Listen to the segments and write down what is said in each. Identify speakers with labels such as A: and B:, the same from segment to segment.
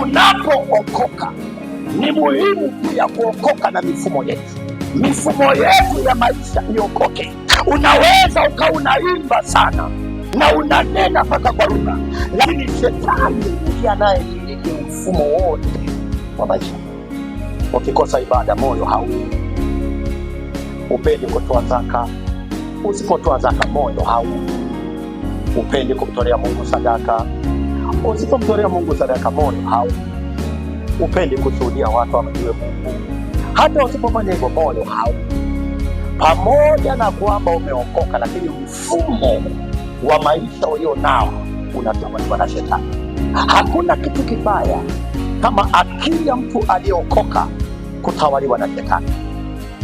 A: Tunapookoka ni muhimu pia kuokoka na mifumo yetu. Mifumo yetu ya maisha iokoke. Unaweza ukawa unaimba sana na unanena mpaka kwa lugha, lakini shetani ndiye anayemiliki mfumo wote wa maisha. Ukikosa ibada, moyo haupo. Upendi kutoa zaka, usipotoa zaka moyo haupo. Upendi kumtolea Mungu sadaka, usipomtolea Mungu sadaka moyo haupo. Upendi kushuhudia watu wamjue Mungu, hata usipofanya hivyo moyo haupo. Pamoja na kwamba umeokoka, lakini mfumo wa maisha ulio nao unatawaliwa na shetani. Hakuna kitu kibaya kama akili ya mtu aliyeokoka kutawaliwa na shetani,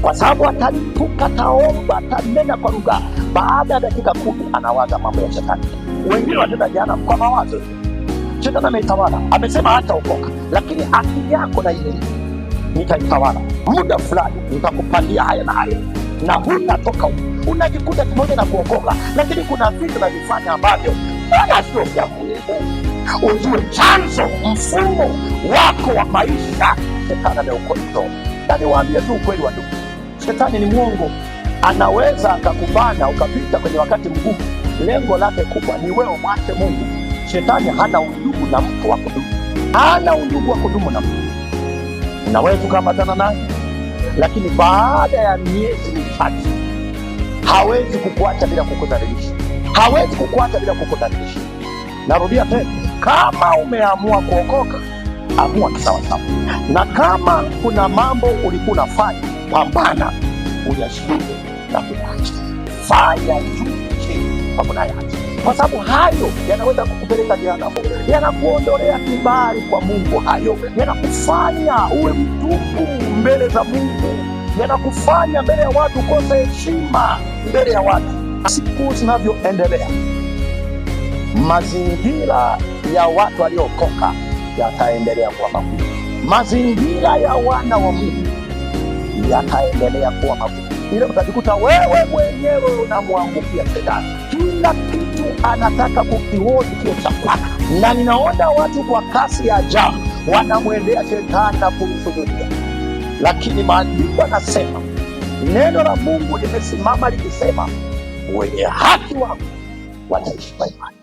A: kwa sababu atalipuka, taomba, atanena kwa lugha, baada ya dakika 10 anawaza mambo ya shetani. Wengine wanatenda jana kwa mawazo, shetani ameitawala, amesema hataokoka, lakini akili yako na ile nitaitawala, muda fulani nitakupandia haya na haya, na hunatoka unajikuta kimoja na kuokoka, lakini kuna vitu navifanya ambavyo wala sio vya Mungu. Ujue chanzo, mfumo wako wa maisha shetani ameukontrol. Na niwaambie tu ukweli wa ndugu, shetani ni mwongo. Anaweza akakufanya ukapita kwenye wakati mgumu. Lengo lake kubwa ni wewe mwache Mungu. Shetani hana undugu na mtu wa kudumu, hana undugu wa kudumu na mtu. Unaweza ukaambatana naye, lakini baada ya miezi michache hawezi kukuacha bila kukudhalilisha, hawezi kukuacha bila kukudhalilisha. Narudia tena, kama umeamua kuokoka, amua kisawasawa, na kama kuna mambo ulikuwa unafanya, pambana uyashinde na kuacha. Fanya juu chini pamoja naye, kwa sababu hayo yanaweza kukupeleka jehanamu, yanakuondolea kibali kwa Mungu, hayo yanakufanya uwe mtupu mbele za Mungu, yanakufanya mbele ya watu ukose heshima mbele ya watu. Siku zinavyoendelea, mazingira ya watu waliokoka yataendelea kuwa magumu, mazingira ya wana wa Mungu yataendelea kuwa magumu. Ile utajikuta wewe mwenyewe unamwangukia shetani, kila kitu anataka kukihoji kile cha kwako. Na ninaona watu kwa kasi ya ajabu wanamwendea shetani na kumsujudia, lakini maandiko yanasema, neno la Mungu limesimama likisema, wenye haki wako wataishi kwa imani.